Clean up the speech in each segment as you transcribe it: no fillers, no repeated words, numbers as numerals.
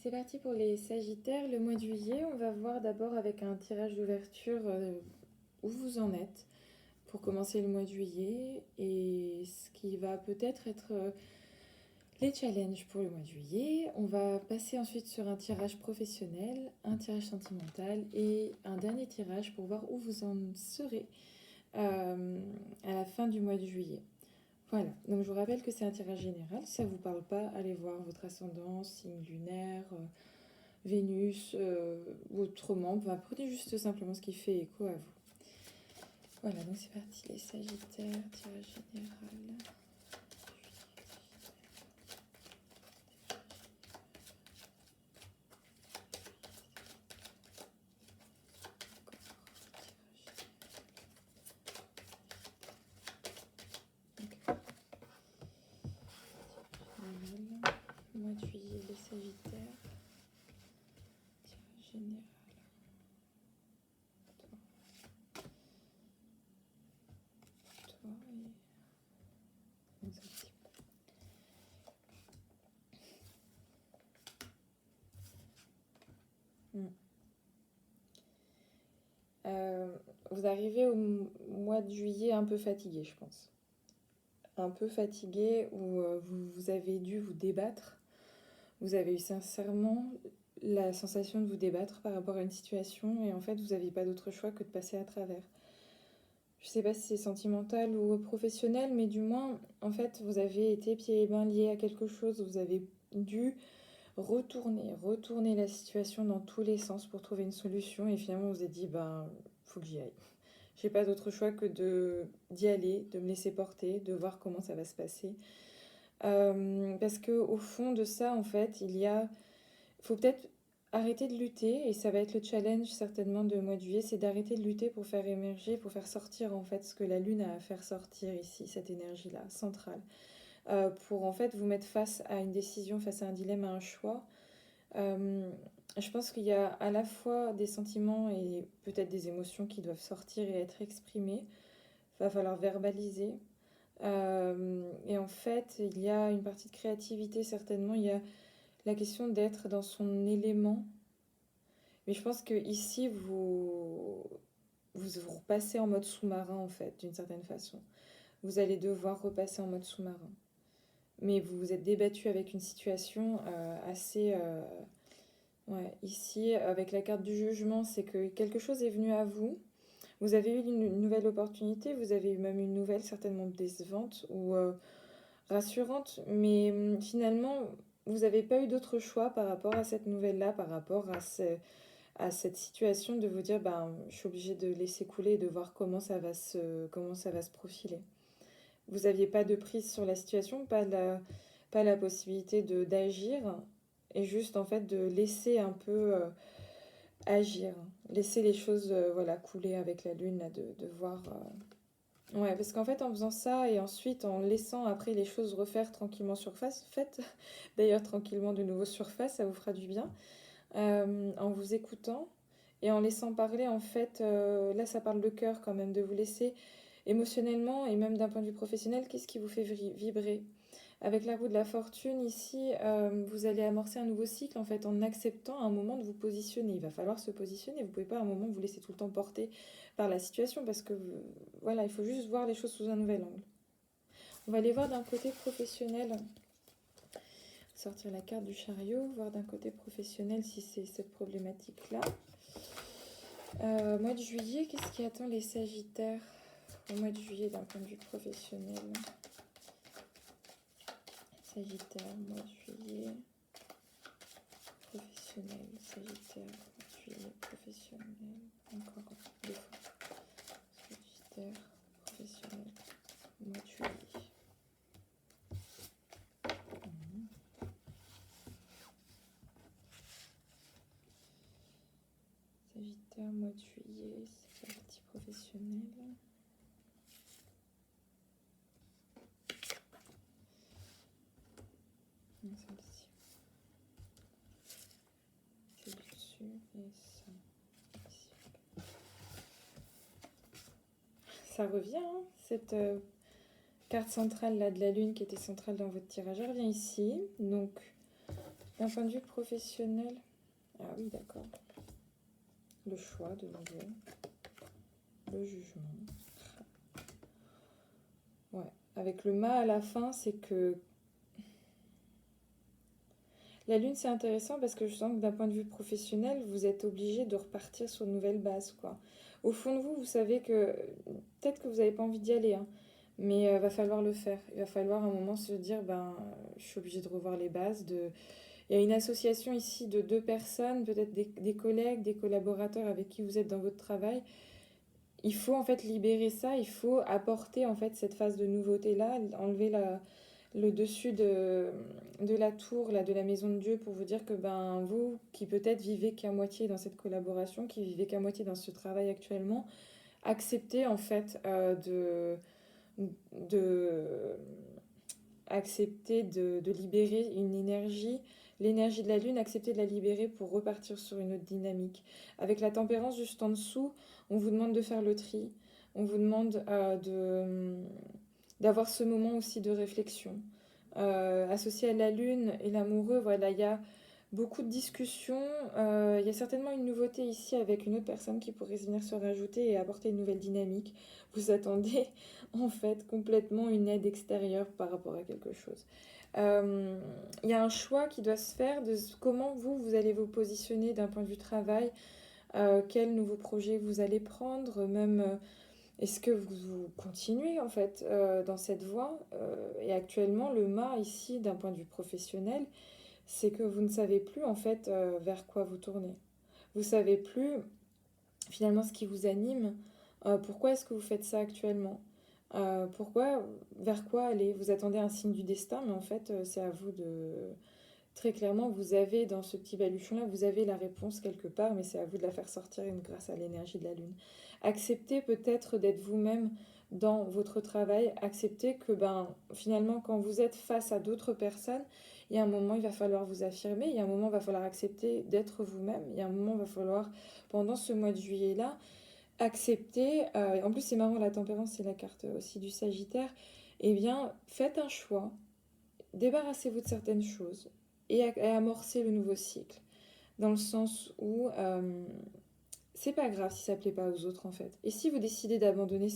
C'est parti pour les Sagittaires. Le mois de juillet, on va voir d'abord avec un tirage d'ouverture où vous en êtes pour commencer le mois de juillet et ce qui va peut-être être, les challenges pour le mois de juillet. On va passer ensuite sur un tirage professionnel, un tirage sentimental et un dernier tirage pour voir où vous en serez à la fin du mois de juillet. Voilà, donc je vous rappelle que c'est un tirage général. Si ça ne vous parle pas, allez voir votre ascendant, signe lunaire, Vénus ou autrement. Enfin, prenez juste simplement ce qui fait écho à vous. Voilà, donc c'est parti, les Sagittaires, tirage général. Mois de juillet, les Sagittaires, tirage général. Toi et... Vous arrivez au mois de juillet un peu fatigué, je pense. Un peu fatigué où vous avez dû vous débattre. Vous avez eu sincèrement la sensation de vous débattre par rapport à une situation et en fait vous n'aviez pas d'autre choix que de passer à travers. Je ne sais pas si c'est sentimental ou professionnel, mais du moins en fait vous avez été pieds et mains liés à quelque chose, vous avez dû retourner la situation dans tous les sens pour trouver une solution et finalement vous vous êtes dit faut que j'y aille. J'ai pas d'autre choix que d'y aller, de me laisser porter, de voir comment ça va se passer. Parce que au fond de ça, en fait, faut peut-être arrêter de lutter, et ça va être le challenge certainement de mois de juillet, c'est d'arrêter de lutter pour faire émerger, pour faire sortir en fait ce que la Lune a à faire sortir ici, cette énergie-là, centrale. Pour en fait vous mettre face à une décision, face à un dilemme, à un choix. Je pense qu'il y a à la fois des sentiments et peut-être des émotions qui doivent sortir et être exprimées. Il va falloir verbaliser. Et en fait, il y a une partie de créativité certainement. Il y a la question d'être dans son élément. Mais je pense que ici, vous repassez en mode sous-marin en fait, d'une certaine façon. Vous allez devoir repasser en mode sous-marin. Mais vous vous êtes débattu avec une situation assez... ouais, ici, avec la carte du jugement, c'est que quelque chose est venu à vous. Vous avez eu une nouvelle opportunité, vous avez eu même une nouvelle certainement décevante ou rassurante, mais finalement, vous n'avez pas eu d'autre choix par rapport à cette nouvelle-là, par rapport à cette situation de vous dire, je suis obligée de laisser couler et de voir comment ça va se profiler. Vous n'aviez pas de prise sur la situation, pas la possibilité d'agir, et juste en fait de laisser un peu agir, laisser les choses voilà, couler avec la lune, là, de voir... Ouais, parce qu'en fait, en faisant ça et ensuite en laissant après les choses refaire tranquillement surface, faites d'ailleurs tranquillement de nouveau surface, ça vous fera du bien, en vous écoutant et en laissant parler, en fait, là ça parle de cœur quand même, de vous laisser émotionnellement et même d'un point de vue professionnel, qu'est-ce qui vous fait vibrer? Avec la roue de la fortune, ici, vous allez amorcer un nouveau cycle en fait en acceptant un moment de vous positionner. Il va falloir se positionner. Vous ne pouvez pas à un moment vous laisser tout le temps porter par la situation parce que voilà, il faut juste voir les choses sous un nouvel angle. On va aller voir d'un côté professionnel, sortir la carte du chariot, voir d'un côté professionnel si c'est cette problématique-là. Mois de juillet, qu'est-ce qui attend les Sagittaires au mois de juillet d'un point de vue professionnel? Sagittaire, mois de juillet, professionnel, Sagittaire, mois de juillet, professionnel, encore deux fois, Sagittaire, professionnel, mois de juillet. Sagittaire, mois de juillet, c'est la partie professionnelle. Celle-ci. C'est du dessus et ça. Ici. Ça revient, hein, cette carte centrale là de la lune qui était centrale dans votre tirage, elle revient ici. Donc D'un point de vue professionnel, ah oui, d'accord. Le choix de nouveau, le jugement. Ouais, avec le mât à la fin, c'est que la lune, c'est intéressant parce que je sens que d'un point de vue professionnel, vous êtes obligé de repartir sur de nouvelles bases, quoi. Au fond de vous, vous savez que peut-être que vous n'avez pas envie d'y aller, hein, mais va falloir le faire. Il va falloir à un moment se dire, ben, je suis obligée de revoir les bases. Il y a une association ici de deux personnes, peut-être des collègues, des collaborateurs avec qui vous êtes dans votre travail. Il faut en fait libérer ça, il faut apporter en fait cette phase de nouveauté-là, enlever le dessus de la tour, là, de la maison de Dieu, pour vous dire que ben, vous, qui peut-être vivez qu'à moitié dans cette collaboration, qui vivez qu'à moitié dans ce travail actuellement, acceptez en fait de, accepter de libérer une énergie, l'énergie de la lune, accepter de la libérer pour repartir sur une autre dynamique. Avec la tempérance juste en dessous, on vous demande de faire le tri, on vous demande d'avoir ce moment aussi de réflexion. Associé à la lune et l'amoureux, voilà, il y a beaucoup de discussions. Il y a certainement une nouveauté ici avec une autre personne qui pourrait venir se rajouter et apporter une nouvelle dynamique. Vous attendez en fait complètement une aide extérieure par rapport à quelque chose. Il y a un choix qui doit se faire de comment vous allez vous positionner d'un point de vue travail, quel nouveau projet vous allez prendre, même est-ce que vous continuez en fait dans cette voie. Et actuellement, le mât ici, d'un point de vue professionnel, c'est que vous ne savez plus en fait vers quoi vous tournez. Vous savez plus finalement ce qui vous anime. Pourquoi est-ce que vous faites ça actuellement? Pourquoi, vers quoi aller? Vous attendez un signe du destin, mais en fait, c'est à vous de... Très clairement, vous avez dans ce petit baluchon-là, vous avez la réponse quelque part, mais c'est à vous de la faire sortir grâce à l'énergie de la lune. Acceptez peut-être d'être vous-même dans votre travail. Acceptez que ben, finalement, quand vous êtes face à d'autres personnes, il y a un moment, il va falloir vous affirmer. Il y a un moment, il va falloir accepter d'être vous-même. Il y a un moment, il va falloir, pendant ce mois de juillet-là, accepter. En plus, c'est marrant, la tempérance, c'est la carte aussi du Sagittaire. Eh bien, faites un choix. Débarrassez-vous de certaines choses et amorcer le nouveau cycle. Dans le sens où c'est pas grave si ça plaît pas aux autres en fait. Et si vous décidez d'abandonner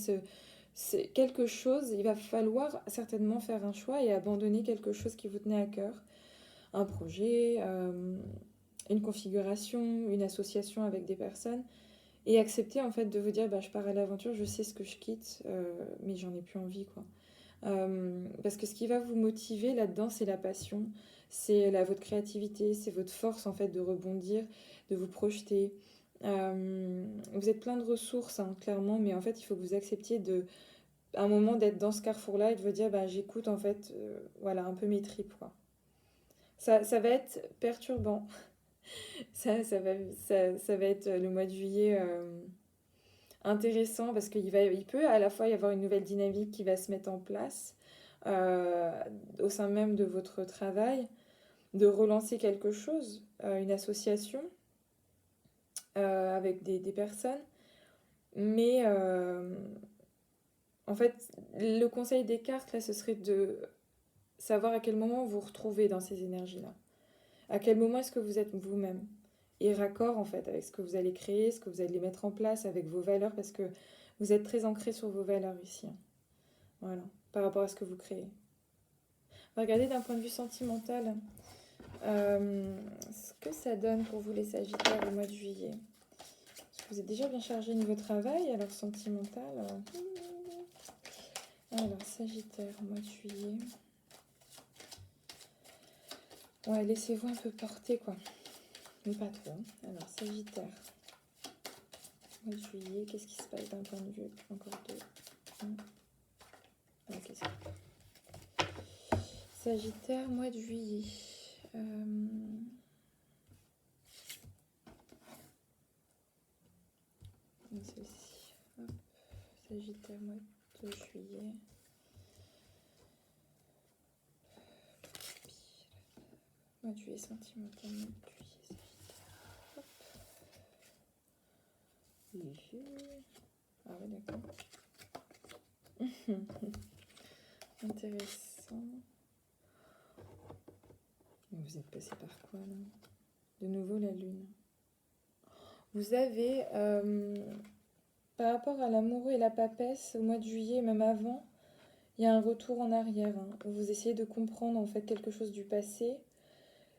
quelque chose, il va falloir certainement faire un choix et abandonner quelque chose qui vous tenait à cœur. Un projet, une configuration, une association avec des personnes. Et accepter en fait de vous dire bah, je pars à l'aventure, je sais ce que je quitte, mais j'en ai plus envie quoi. Parce que ce qui va vous motiver là-dedans, c'est la passion, c'est votre créativité, c'est votre force en fait de rebondir, de vous projeter. Vous êtes plein de ressources, hein, clairement, mais en fait, il faut que vous acceptiez à un moment d'être dans ce carrefour-là et de vous dire, bah, j'écoute en fait, voilà, un peu mes tripes, quoi. Ça va être perturbant. Ça va être le mois de juillet intéressant parce il peut à la fois y avoir une nouvelle dynamique qui va se mettre en place euh, au sein même de votre travail, de relancer quelque chose, une association avec des personnes. Mais en fait, le conseil des cartes, là, ce serait de savoir à quel moment vous vous retrouvez dans ces énergies-là. À quel moment est-ce que vous êtes vous-même et raccord en fait avec ce que vous allez créer, ce que vous allez mettre en place avec vos valeurs parce que vous êtes très ancré sur vos valeurs ici. Voilà, par rapport à ce que vous créez. Regardez d'un point de vue sentimental ce que ça donne pour vous les Sagittaires au mois de juillet. Parce que vous êtes déjà bien chargé niveau travail, alors sentimental. Alors Sagittaire au mois de juillet. Ouais, laissez-vous un peu porter quoi. Mais pas trop. Alors Sagittaire. Mois de juillet, qu'est-ce qui se passe d'un point de vue? Encore deux. Ok, c'est bon. Sagittaire, mois de juillet. Celle-ci. Hop. Sagittaire, mois de juillet. Mois de juillet sentimental, mois de juillet Sagittaire. Ah ouais, d'accord. Intéressant. vous êtes passé par quoi là? De nouveau la lune. Vous avez, par rapport à l'amoureux et la papesse, au mois de juillet, même avant, il y a un retour en arrière. Hein. Vous essayez de comprendre en fait quelque chose du passé,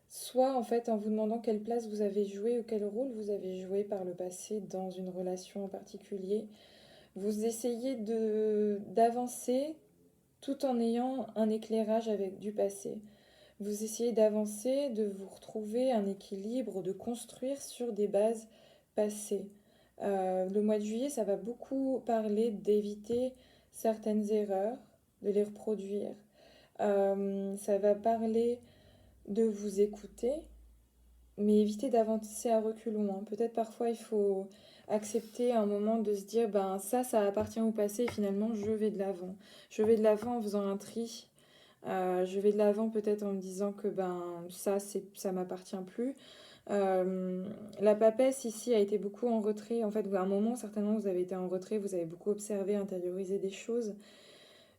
soit en fait en vous demandant quelle place vous avez joué ou quel rôle vous avez joué par le passé dans une relation en particulier. Vous essayez d'avancer tout en ayant un éclairage avec du passé. Vous essayez d'avancer, de vous retrouver un équilibre, de construire sur des bases passées. Le mois de juillet, ça va beaucoup parler d'éviter certaines erreurs, de les reproduire. Ça va parler de vous écouter, mais éviter d'avancer à reculons. Hein. Peut-être parfois il faut accepter un moment de se dire ben ça appartient au passé et finalement je vais de l'avant. Je vais de l'avant en faisant un tri. Je vais de l'avant peut-être en me disant que ben ça m'appartient plus. La papesse ici a été beaucoup en retrait. En fait, à un moment certainement vous avez été en retrait, vous avez beaucoup observé, intériorisé des choses,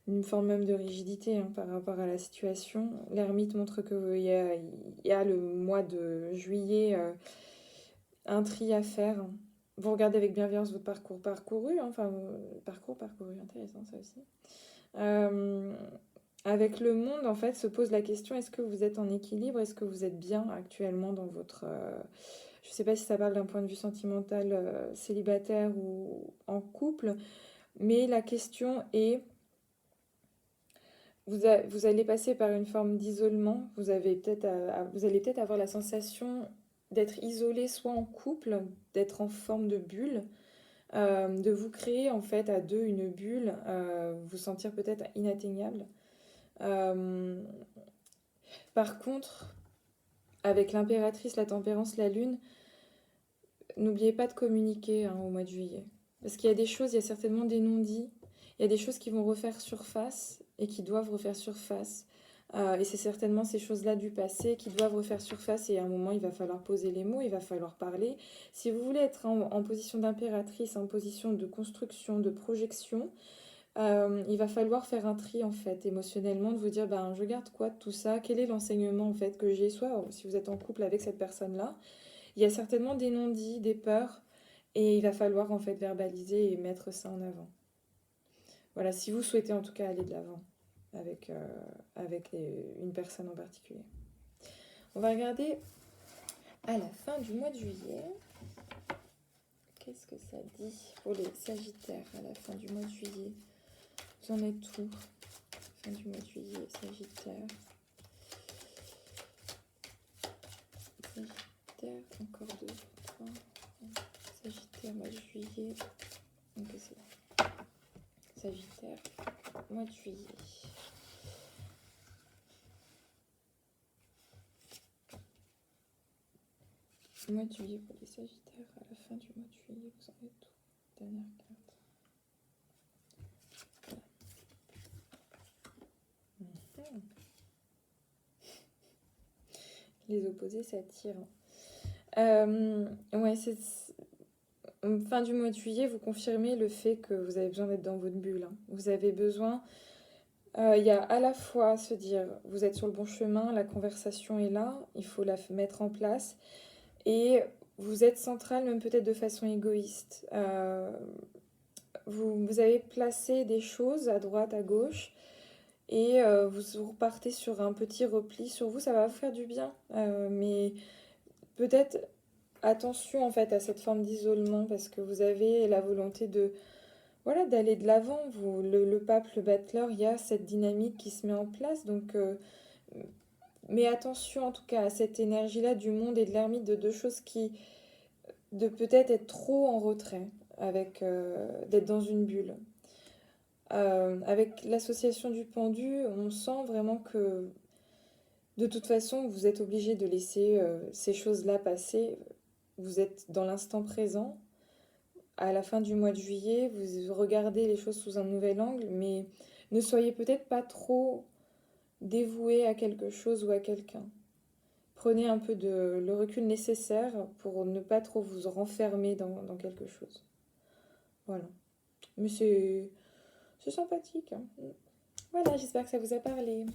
une forme même de rigidité hein, par rapport à la situation. L'ermite montre qu'il y a le mois de juillet un tri à faire. Vous regardez avec bienveillance votre parcours parcouru, hein, enfin parcours parcouru, intéressant ça aussi. Avec le monde, en fait, se pose la question, est-ce que vous êtes en équilibre? Est-ce que vous êtes bien actuellement dans votre... je ne sais pas si ça parle d'un point de vue sentimental, célibataire ou en couple, mais la question est, vous allez passer par une forme d'isolement, vous allez peut-être avoir la sensation d'être isolé, soit en couple, d'être en forme de bulle, de vous créer en fait à deux une bulle, vous sentir peut-être inatteignable. Par contre, avec l'impératrice, la tempérance, la lune, n'oubliez pas de communiquer hein, au mois de juillet. Parce qu'il y a des choses, il y a certainement des non-dits, il y a des choses qui vont refaire surface et qui doivent refaire surface. Et c'est certainement ces choses-là du passé qui doivent refaire surface et à un moment, il va falloir poser les mots, il va falloir parler. Si vous voulez être en position d'impératrice, en position de construction, de projection, il va falloir faire un tri en fait émotionnellement, de vous dire ben je garde quoi de tout ça, quel est l'enseignement en fait que j'ai, soit si vous êtes en couple avec cette personne-là, il y a certainement des non-dits, des peurs, et il va falloir en fait verbaliser et mettre ça en avant. Voilà, si vous souhaitez en tout cas aller de l'avant avec une personne en particulier. On va regarder à la fin du mois de juillet. Qu'est-ce que ça dit pour les Sagittaires à la fin du mois de juillet? Vous en êtes où? Fin du mois de juillet, Sagittaire. Sagittaire, encore 2, 3. Sagittaire, mois de juillet. Donc c'est bon. Sagittaire, mois de juillet. Mois de juillet pour les Sagittaires, à la fin du mois de juillet, vous en êtes où? Dernière carte. Voilà. Les opposés s'attirent. Ouais, fin du mois de juillet, vous confirmez le fait que vous avez besoin d'être dans votre bulle. Hein. Vous avez besoin... Il y a à la fois se dire, vous êtes sur le bon chemin, la conversation est là, il faut la mettre en place. Et vous êtes central, même peut-être de façon égoïste. Vous avez placé des choses à droite, à gauche, et vous repartez sur un petit repli sur vous, ça va vous faire du bien. Mais peut-être attention en fait à cette forme d'isolement, parce que vous avez la volonté voilà, d'aller de l'avant. Le pape, le battleur, il y a cette dynamique qui se met en place. Donc, mais attention en tout cas à cette énergie-là du monde et de l'ermite, de deux choses de peut-être être trop en retrait, d'être dans une bulle. Avec l'association du pendu, on sent vraiment que de toute façon, vous êtes obligé de laisser ces choses-là passer. Vous êtes dans l'instant présent. À la fin du mois de juillet, vous regardez les choses sous un nouvel angle, mais ne soyez peut-être pas trop dévoué à quelque chose ou à quelqu'un. Prenez un peu le recul nécessaire pour ne pas trop vous renfermer dans quelque chose. Voilà. Mais c'est sympathique. Hein. Voilà, j'espère que ça vous a parlé.